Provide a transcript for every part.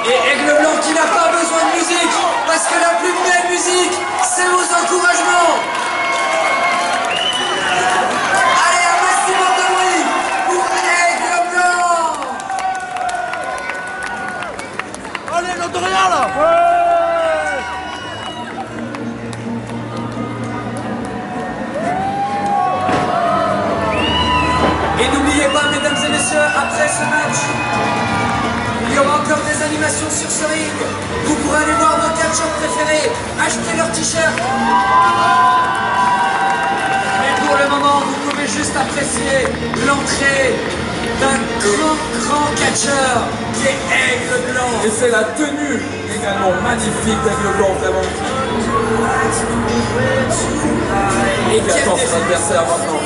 Et Aigle Blanc qui n'a pas besoin de musique, parce que la plus belle musique, c'est vos encouragements. Allez, un maximum de bruit pour Aigle Blanc. Allez, l'Andoria là. Et n'oubliez pas, mesdames et messieurs, après ce match, il y aura encore des animations sur ce ring. Vous pourrez aller voir vos catcheurs préférés, acheter leur t-shirt. Mais pour le moment, vous pouvez juste apprécier l'entrée d'un grand catcheur qui est Aigle Blanc. Et c'est la tenue également magnifique d'Aigle Blanc, vraiment. Et qui attend son adversaire maintenant.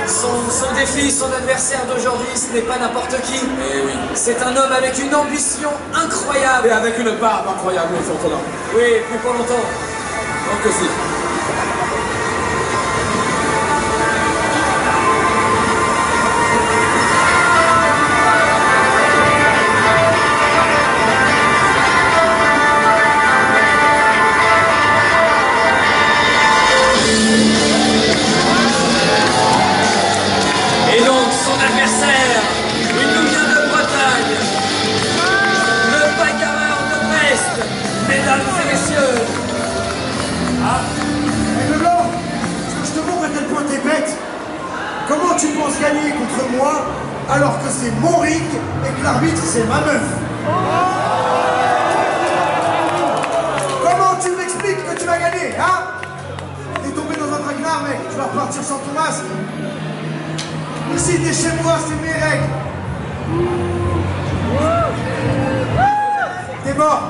Son défi, son adversaire d'aujourd'hui, ce n'est pas n'importe qui. Et oui. C'est un homme avec une ambition incroyable. Et avec une barbe incroyable, surtout là. Oui, plus pour longtemps. Donc aussi. Et donc son adversaire, il nous vient de Bretagne, le bagarreur de Brest, mesdames et messieurs. Aigle Blanc, je te montre à quel point t'es bête. Comment tu penses gagner contre moi alors que c'est mon ring et que l'arbitre c'est ma meuf? Comment tu m'expliques que tu vas gagner, hein? T'es tombé dans un traquenard, mec, tu vas repartir sans ton masque. Ici, t'es chez moi, c'est mes règles. T'es mort.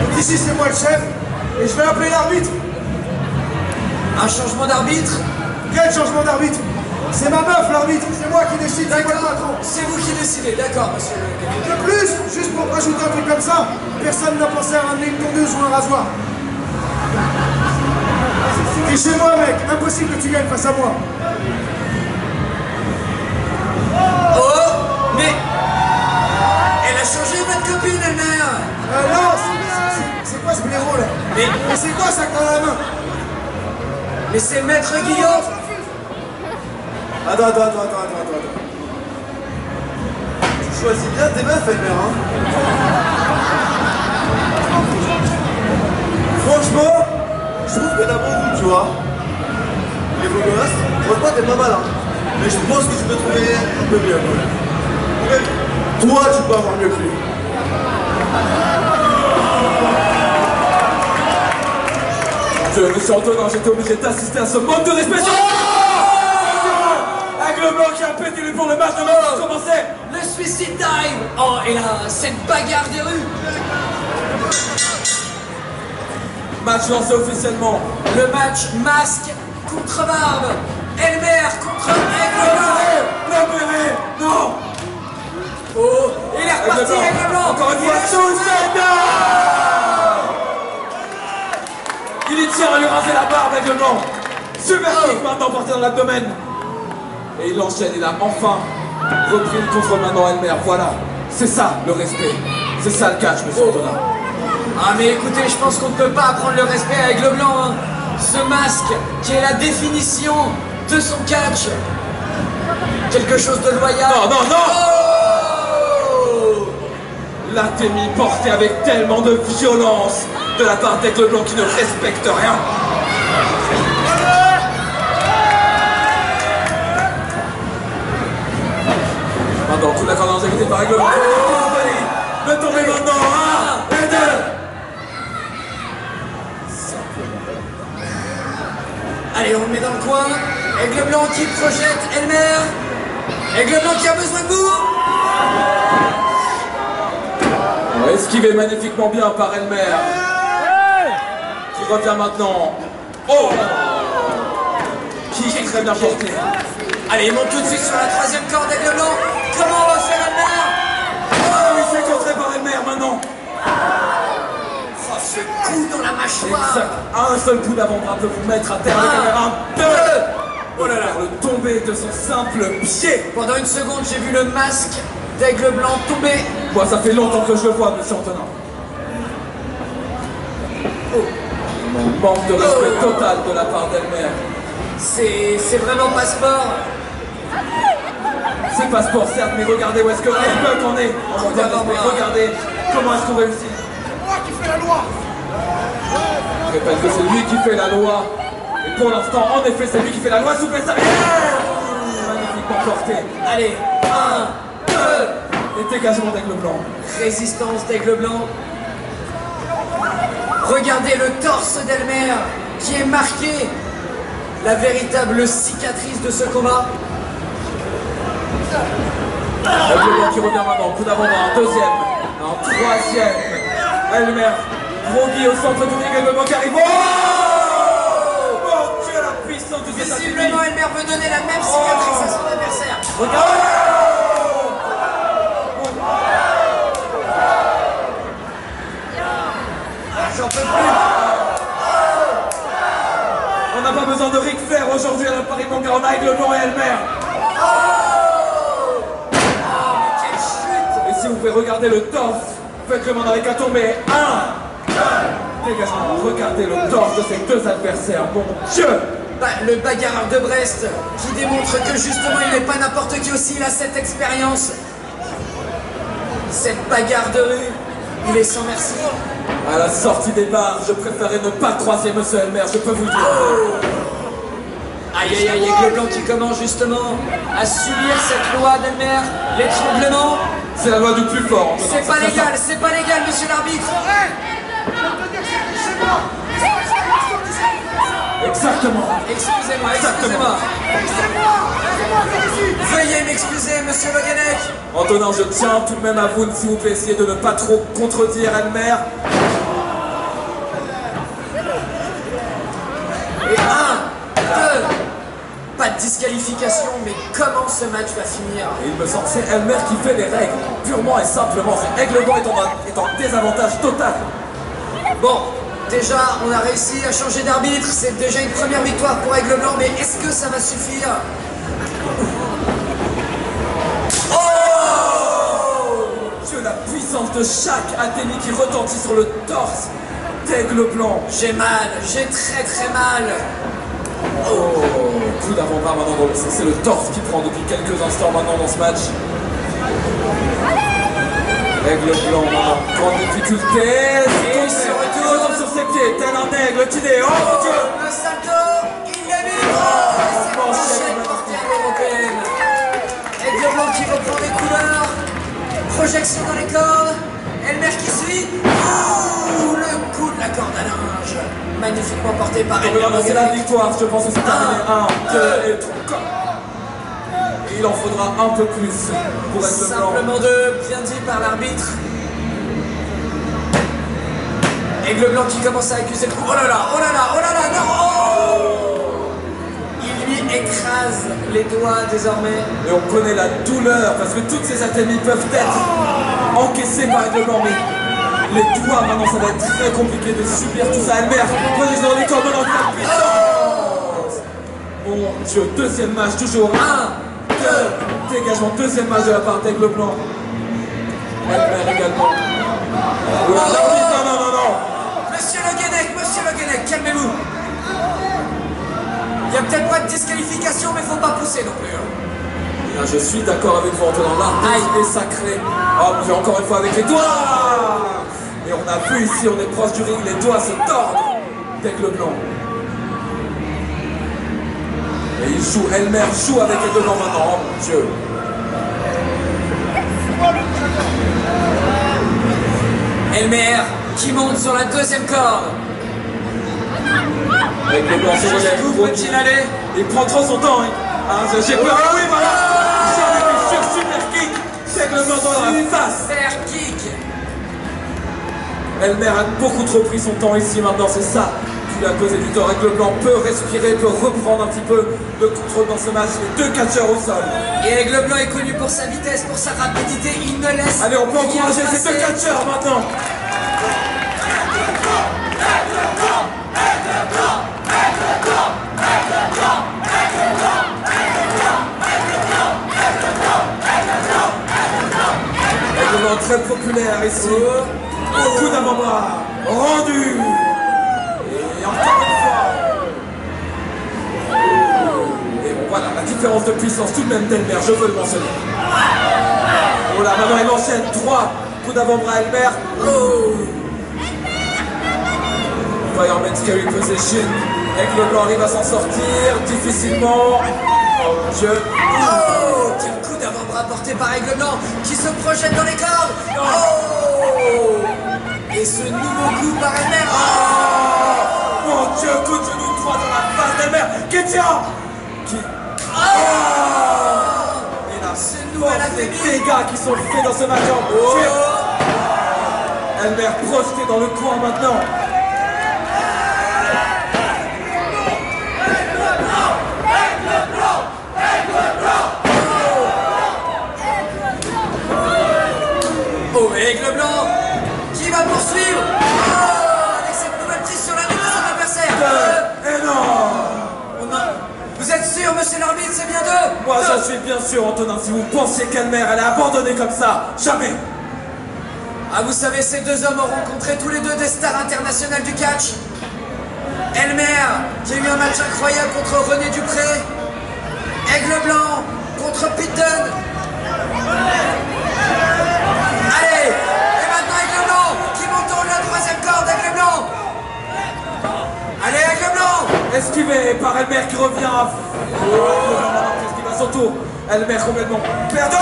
Donc ici, c'est moi le chef, et je vais appeler l'arbitre. Un changement d'arbitre? Quel changement d'arbitre? C'est ma meuf, l'arbitre, c'est moi qui décide, c'est moi le patron. C'est vous qui décidez, d'accord, monsieur le capitaine. De plus, juste pour rajouter un truc comme ça, personne n'a pensé à ramener une tondeuse ou un rasoir. T'es chez moi, mec, impossible que tu gagnes face à moi. Oh, mais elle a changé votre copine, elle-mère. Non, c'est quoi ce blaireau là? Mais c'est quoi ça que t'as dans la main? Mais c'est Maître Guillaume. Attends. Tu choisis bien tes meufs, Elmer, hein? Franchement, je trouve que t'as bon goût, tu vois. Les beaux gosses, franchement, t'es pas mal, hein. Mais je pense que tu peux trouver un peu mieux, quand même. Toi, tu peux avoir mieux que lui. Monsieur Antonin, j'étais obligé d'assister à ce manque de respect sur... Aigle Blanc qui a pété les pour le match de mort commençait. Le suicide time. Oh, et là, cette bagarre des rues. Match lancé officiellement. Le match masque contre barbe. Elmer contre Aigle Blanc. Non. Oh, il est reparti, Aigle Blanc. Encore une fois, il y tient à lui raser la barbe, Aigle Blanc. Super kick maintenant porté dans l'abdomen. Et il enchaîne, il a enfin repris le contre maintenant Elmer. Voilà, c'est ça le respect. C'est ça le catch, monsieur Antonin. Ah mais écoutez, je pense qu'on ne peut pas apprendre le respect à Aigle Blanc, hein. Ce masque qui est la définition de son catch. Quelque chose de loyal. Non. Oh, L'Atémie portée avec tellement de violence de la part d'Aigle Blanc qui ne respecte rien. Maintenant, toute la cadence évitée par Aigle Blanc. Le tomber maintenant, 1 et 2. allez, on le met dans le coin. Aigle Blanc qui projette Elmer. Aigle Blanc qui a besoin de vous. Esquivé magnifiquement bien par Elmer. Qui revient maintenant. Oh, qui est très bien porté. Allez, il monte tout de suite sur la troisième corde Aigle Blanc. Comment on va faire Elmer? Oh, il s'est contré par Elmer maintenant. Oh, ce coup dans la mâchoire. Exact. Un seul coup d'avant-bras peut vous mettre à terre avec Elmer. 1, 2. Oh là là, le tomber tomber de son simple pied. Pendant une seconde, j'ai vu le masque d'Aigle Blanc tomber. Moi, ça fait longtemps que je le vois, monsieur Antonin. Mon manque de respect total de la part d'Elmer. C'est vraiment pas sport. C'est pas sport, certes, mais regardez où est-ce que Elbuck en est. En manque de respect. Regardez comment est-ce qu'on réussit. C'est moi qui fais la loi. Je répète que c'est lui qui fait la loi. Et pour l'instant, en effet, c'est lui qui fait la loi. Souple sa magnifiquement porté. Allez, 1, 2. Et dégagement d'Aigle Blanc. Résistance d'Aigle Blanc. Regardez le torse d'Elmer qui est marqué. La véritable cicatrice de ce combat. Aigle Blanc qui revient maintenant. Coup d'avant, un deuxième. Un troisième. Elmer. Groggy au centre du ring. Aigle Blanc qui arrive. Oh mon Dieu, la puissance de cette attaque. Visiblement, Elmer veut donner la même cicatrice à son adversaire. Regardez. J'en peux plus. On n'a pas besoin de Ric Flair aujourd'hui à la Paris Manga. On a Aigle Blanc et Elmer. Quelle chute. Et si vous pouvez regarder le torse, faites-le m'en avec un tombé. 1, 2, dégagement. Regardez le torse de ces deux adversaires. Mon Dieu. Le bagarreur de Brest qui démontre que justement il n'est pas n'importe qui aussi, il a cette expérience. Cette bagarre de rue, il est sans merci. À la sortie des bars, je préférais ne pas croiser monsieur Elmer, je peux vous le dire. Aïe aïe aïe, Aigle Blanc qui commence justement à subir cette loi d'Elmer, l'étranglement. C'est la loi du plus fort. C'est pas légal, monsieur l'arbitre. C'est moi. Exactement. Excusez-moi. C'est moi qui décide. Veuillez m'excuser, monsieur Le Guenec. Antonin, je tiens tout de même à vous, s'il vous plaît, essayer de ne pas trop contredire Elmer. Et 1, 2, pas de disqualification, mais comment ce match va finir? Et il me semble que c'est Elmer qui fait les règles, purement et simplement. C'est Aigle Blanc est en désavantage total. Bon, déjà, on a réussi à changer d'arbitre, c'est déjà une première victoire pour Aigle Blanc, mais est-ce que ça va suffire? Dieu, la puissance de chaque Athénie qui retentit sur le torse d'Aigle Blanc. J'ai mal, j'ai très très mal. Oh, coup d'avant-bras maintenant, c'est le torse qui prend depuis quelques instants maintenant dans ce match. Aigle Blanc maintenant, grande difficulté. Et il se retourne sur ses pieds, tel un aigle qui est. Oh mon Dieu! Le salto, il l'a mis. C'est prochaine portière européenne. Aigle Blanc qui reprend des couleurs. Projection dans les cordes. Elmer qui suit. Oh, le coup de la corde à linge. Magnifiquement porté par Aigle Blanc. C'est la victoire, je pense que c'est terminé. 1, 2 et 3. Et il en faudra un peu plus pour Aigle Blanc. Simplement 2, bien dit par l'arbitre. Aigle Blanc qui commence à accuser le coup. Oh là là, non! Oh, il lui écrase les doigts désormais. Et on connaît la douleur parce que toutes ces athémies peuvent être encaissées par Aigle Blanc. Mais les doigts maintenant, ça va être très compliqué de subir tout ça. Elmer, prenez dans les cordes maintenant, la puissance. Mon Dieu, deuxième match, toujours 1, 2, dégagement, deuxième match de la part d'Aigle Blanc. Elmer également. Non. Monsieur Le Guenec, calmez-vous. Il n'y a peut-être pas de disqualification, mais faut pas pousser non plus. Là, je suis d'accord avec vous, Antonin. L'arbitre est sacré. Oh mon Dieu, encore une fois avec les doigts. Et on a vu ici, on est proche du ring, les doigts se tordent d'Aigle Blanc. Et il joue, Elmer joue avec Aigle Blanc maintenant. Oh mon Dieu. Elmer qui monte sur la deuxième corde. Aigle Blanc se relève. Jusqu'où peut-il aller? Il prend trop son temps. J'ai peur. Ah oui, voilà. J'en étais sûr, super kick. Aigle Blanc dans la face. Super kick. Elmer a beaucoup trop pris son temps ici maintenant, c'est ça qui lui a causé du tort. Aigle Blanc peut respirer, peut reprendre un petit peu le contrôle dans ce match. Les deux catcheurs au sol. Et Aigle Blanc est connu pour sa vitesse, pour sa rapidité, il ne laisse Allez, on peut rien encourager ces passer. deux catcheurs maintenant. très populaire ici. Coup d'avant-bras rendu. Et encore une fois. Et bon, voilà, la différence de puissance tout de même d'Elmer, je veux le mentionner. Oh là, maintenant il enchaîne 3 coups d'avant-bras Elmer. Oh. Fireman Scary Possession. Avec le blanc arrive à s'en sortir difficilement. Oh mon Dieu. Oh, quel coup d'avant-bras porté par Aigle Blanc qui se projette dans les cordes. Oh, et ce nouveau coup par Elmer. Oh mon Dieu, coup de genou droit dans la face d'Elmer qui tient. Oh, Et là, c'est nouvel les affaibli. dégâts qui sont faits dans ce match. Oh Dieu. Elmer projeté dans le coin maintenant. Oh, Aigle Blanc qui va poursuivre. Oh, avec cette nouvelle prise sur la nuque de son adversaire. Et non. Vous êtes sûr, monsieur l'arbitre, c'est bien deux? Moi je suis bien sûr, Antonin, si vous pensiez qu'Elmer allait abandonner comme ça, jamais. Ah, vous savez, ces deux hommes ont rencontré tous les deux des stars internationales du catch. Elmer, qui a eu un match incroyable contre René Dupré. Aigle Blanc contre Pete Dunne. Allez, et maintenant Aigle Blanc qui monte en haut de la troisième corde. Aigle Blanc. Allez, Aigle Blanc. Esquivé par Elmer qui revient à... Esquive à son tour. Elmer complètement perdu.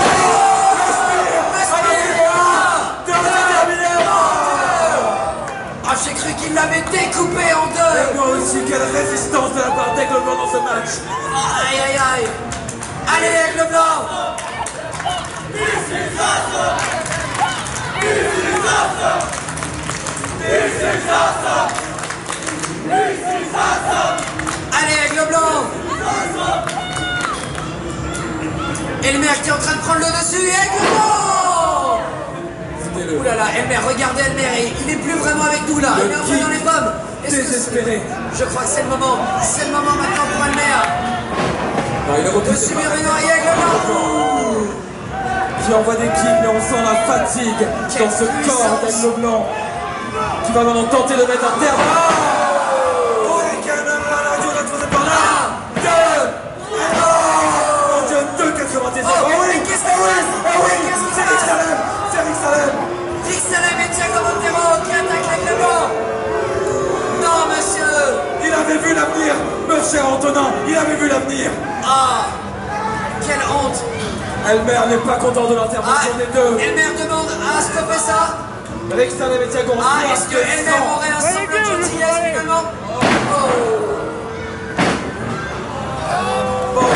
Ah, j'ai cru qu'il l'avait découpé en deux. Et moi aussi, quelle résistance de la part d'Aigle Blanc dans ce match. Aïe, aïe, aïe. Allez, Aigle Blanc. Allez, Aigle Blanc. Elmer qui est en train de prendre le dessus. Aigle Blanc. C'était le Ouh là là, Elmer, regardez Elmer, il est plus vraiment avec nous là, il est un peu dans les pommes. désespéré. Je crois que c'est le moment maintenant pour Elmer Non, il est de repris. subir une oreille Aigle Blanc. Qui envoie des kicks, mais on sent la fatigue dans ce corps d'Aigle Blanc. Qui va maintenant tenter de mettre un terme. Oh, et quel la troisième par là. Mon Dieu, 2,97. Oh, mais qu'est-ce que c'est? C'est Rick Salem. C'est Rick Salem. Rick Salem et Thiago Montero qui attaquent Aigle Blanc. Non, monsieur. Il avait vu l'avenir, mon cher Antonin. Il avait vu l'avenir. Ah, quelle honte. Elmer n'est pas content de l'intervention des deux. Elmer demande à stopper ça. Rick Salem et Thiago Ah, est-ce que Elmer aurait un semblant de gentillesse finalement? Bon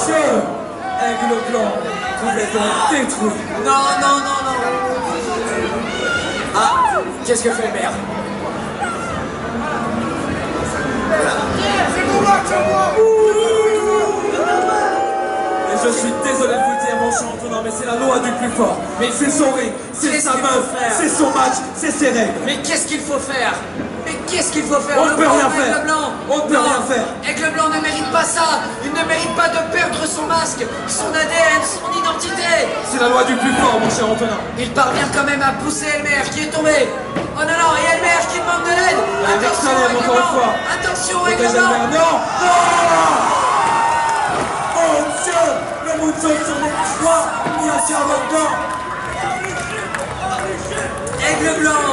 Dieu, Aigle Blanc complètement détruit. Non. Ah, qu'est-ce que fait Elmer? C'est mon match à moi. Et je suis désolé de vous le dire, mon cher Antonin, mais c'est la loi du plus fort. Mais c'est son ring, c'est Qu'est-ce sa qu'il meuf, faut faire? c'est son match, c'est ses règles. Mais qu'est-ce qu'il faut faire? On ne peut rien pauvre faire. Aigle Blanc. On ne peut Non, rien faire. Aigle Blanc ne mérite pas ça. Il ne mérite pas de perdre son masque, son ADN, son identité. C'est la loi du plus fort, mon cher Antonin. Il parvient quand même à pousser Elmer qui est tombé. Oh non, et Elmer qui demande de l'aide. Attention, Salem, Aigle encore une Blanc. fois. Attention, Protège Aigle Blanc. Elmer. Non. Oh Dieu, le moonsault sur les trois. Bien sûr, Blanc. Aigle Blanc.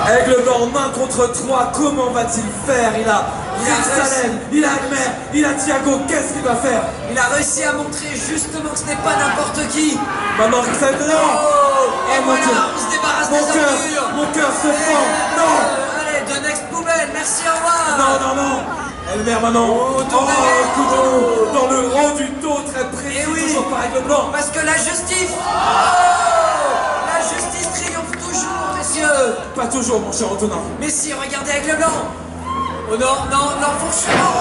Aigle Blanc, main contre 3, comment va-t-il faire? Il a Rick Salem, il a Elmer, il a Thiago, qu'est-ce qu'il va faire? Il a réussi à montrer justement que ce n'est pas n'importe qui. Maintenant Rick Salem, non! Et mon voilà, Dieu. on se débarrasse Mon des cœur, ordures. mon cœur se fend, non! Allez, de next poubelle, merci, au revoir. Non! Elmer maintenant, coup de genou dans le haut du dos, très précis, Eh oui. toujours par Aigle Blanc. Parce que la justice, la justice triomphe toujours, messieurs. Pas toujours, mon cher Antonin. Mais si, regardez Aigle Blanc. Oh non, l'enfourchement.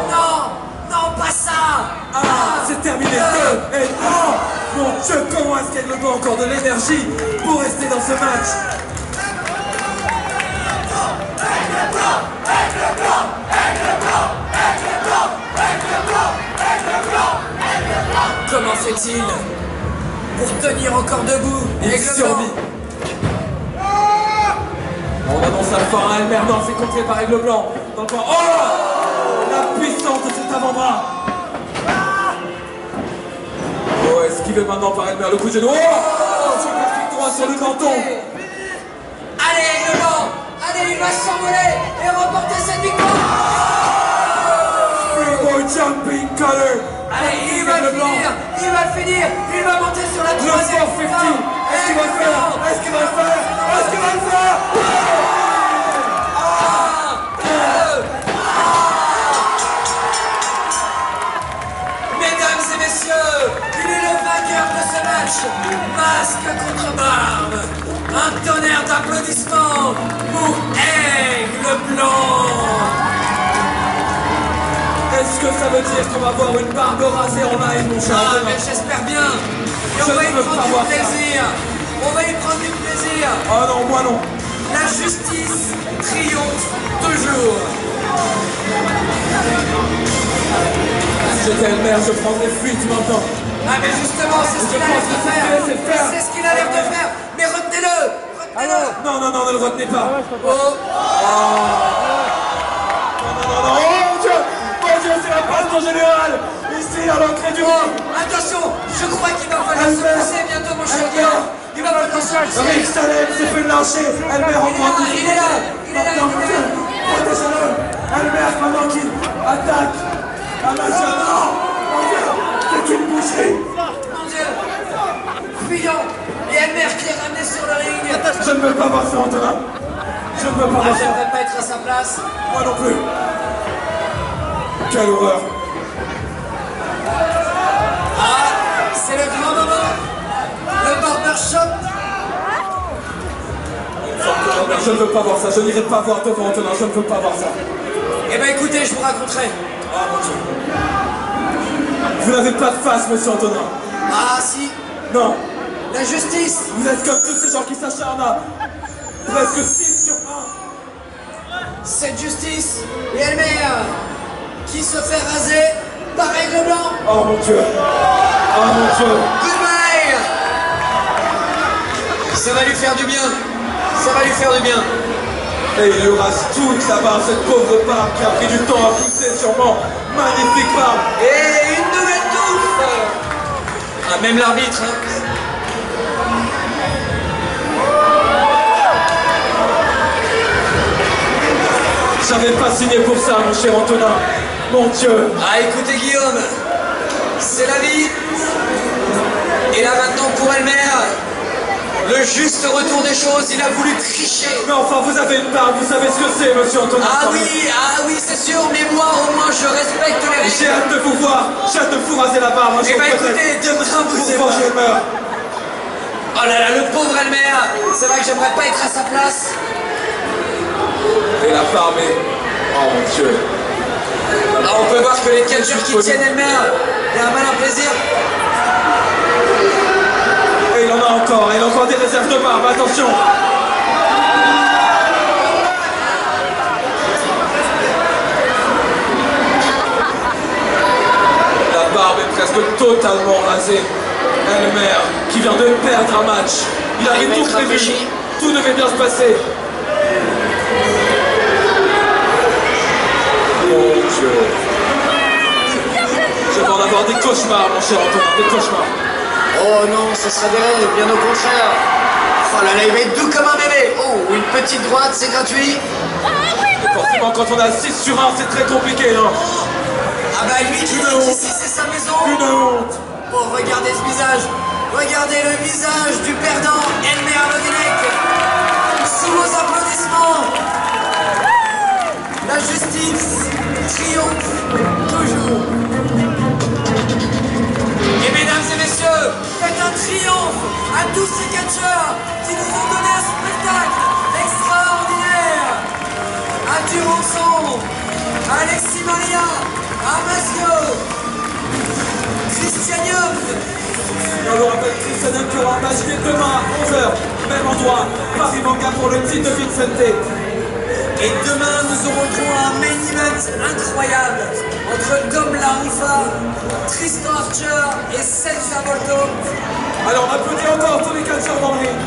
Non, pas ça. C'est terminé, 2 et 3. Mon Dieu, comment est-ce qu'Aigle Blanc a encore de l'énergie pour rester dans ce match? difficile pour tenir encore debout. Il Aigle blanc. survit. On annonce la fin à Elmer. Non, c'est contré par Aigle Blanc. Dans le coin. Oh, la puissance de cet avant-bras. Oh, esquivé maintenant par Elmer. Le coup de genou. Oh, super droit sur le menton. Allez, Aigle Blanc. Allez, il va s'envoler et remporter cette victoire. Springboard jumping color. Allez, il va le finir. Il va le finir. Il va monter sur la Le troisième. 450. Est-ce qu'il va le faire? Est-ce qu'il va le faire? Est-ce qu'il va le faire? Mesdames et messieurs, il est le vainqueur de ce match. Masque contre barbe. Un tonnerre d'applaudissements pour Aigle Blanc. Est-ce que ça veut dire qu'on va voir une barbe rasée en live, mon cher? Ah, mais j'espère bien. Et Je on va y ne veux pas prendre voir du ça. plaisir. On va y prendre du plaisir. Oh non, moi non. La justice triomphe toujours. Si j'étais Elmer, je prendrais fuite maintenant. Ah, mais justement, c'est ce qu'il a l'air de faire. C'est ce qu'il a l'air de faire. Mais retenez-le. Retenez-le. Non, non, non, ne le retenez pas. Oh. Non, non, oh mon Dieu! Mon Dieu, c'est la passe en général! Ici, à l'entrée du ring! Attention, je crois qu'il va falloir se pousser bientôt, mon cher Guillaume. Il va falloir se pousser. Rick Salem s'est fait lâcher! Elmer encore un Il est là, il est là, Maintenant, il est là. protégez-le! Elmer, pendant qu'il attaque! Ah, ma soeur, non! Mon Dieu! C'est une boucherie! Mon Dieu. Fuyons. Et Elmer qui est ramené sur le ring. Je ne veux pas voir ça, Antonin! Je ne veux pas Ah, voir ça! j'aimerais pas être à sa place. Moi non plus! Quelle horreur! Ah, c'est le grand moment. Le barbershop. Je ne veux pas voir ça, je n'irai pas voir devant Antonin, je ne veux pas voir ça. Eh ben écoutez, je vous raconterai. Oh mon Dieu. Vous n'avez pas de face, monsieur Antonin. Ah si, Non, la justice. vous êtes comme tous ces gens qui s'acharnent à presque 6 sur 1. Cette justice. Et Elmer qui se fait raser par Aigle Blanc. Oh mon Dieu. Oh mon Dieu. Goodbye. Ça va lui faire du bien. Ça va lui faire du bien. Et il lui rase toute la barbe, cette pauvre barbe qui a pris du temps à pousser sûrement. Magnifique barbe. Et une nouvelle touffe. Ah, même l'arbitre. Hein. J'avais pas signé pour ça, mon cher Antonin. Mon Dieu. Ah, écoutez Guillaume, c'est la vie. Et là maintenant pour Elmer, le juste retour des choses, il a voulu tricher. Mais enfin, vous avez une barbe, vous savez ce que c'est, monsieur Antonin. Ah oui, c'est sûr, mais moi au moins je respecte les J'ai règles. hâte de vous voir, j'ai hâte de vous raser la barbe. Eh ben écoutez, demain vous pour aimez. venger Elmer. Oh là là, le pauvre Elmer, c'est vrai que j'aimerais pas être à sa place. Et la barbe est... Oh mon Dieu. Alors on peut voir que les catcheurs qui tiennent Elmer, il y a un malin plaisir. Et il en a encore des réserves de barbe, attention. La barbe est presque totalement rasée. Elmer, qui vient de perdre un match. Il avait Il va tout être prévu. rafraîchi. Tout devait bien se passer. Mon Dieu. Je vais en avoir des cauchemars, mon cher Antonin, des cauchemars. Oh non, ce sera des rêves, bien au contraire. Oh là là, il va être doux comme un bébé. Oh, une petite droite, c'est gratuit. Et forcément, quand on a 6 sur 1, c'est très compliqué, hein. Ah bah lui qui Une dit honte. qu'ici c'est sa maison. Une honte. Oh, regardez ce visage. Regardez le visage du perdant, Elmer Loguenec. Sous vos applaudissements. La justice triomphe toujours. Et mesdames et messieurs, faites un triomphe à tous ces catcheurs qui nous ont donné un spectacle extraordinaire. À Durançon, à Alexis Maria, à Masio, Christianium. On le rappelle, Christian qui aura un match dès demain à 11h, même endroit, Paris Manga pour le titre de Vicente. Et demain, nous aurons droit à un main event incroyable entre Dom La Rifa, Tristan Archer et Senza Volto. Alors applaudis encore tous les catcheurs dans le ring.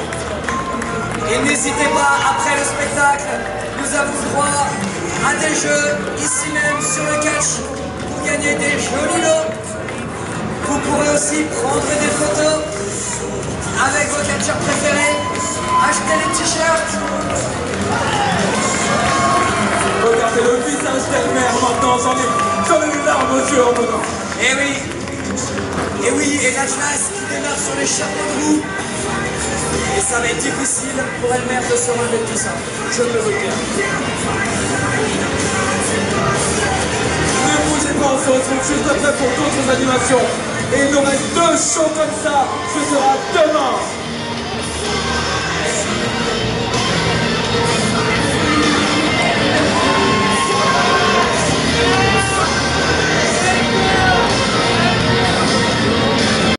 Et n'hésitez pas, après le spectacle, nous avons droit à des jeux ici même sur le catch pour gagner des jolis lots. Vous pourrez aussi prendre des photos avec vos catcheurs préférés, acheter les t-shirts. Regardez le visage d'Elmer maintenant, j'en ai une larme aux yeux en venant. Et oui, et l'Atlas qui démarre sur les chapeaux de roue. Et ça va être difficile pour Elmer de se relever de tout ça. Je peux vous le dire. Ne bougez pas, on se retrouve juste après pour d'autres animations. Et il nous reste 2 shows comme ça, ce sera demain.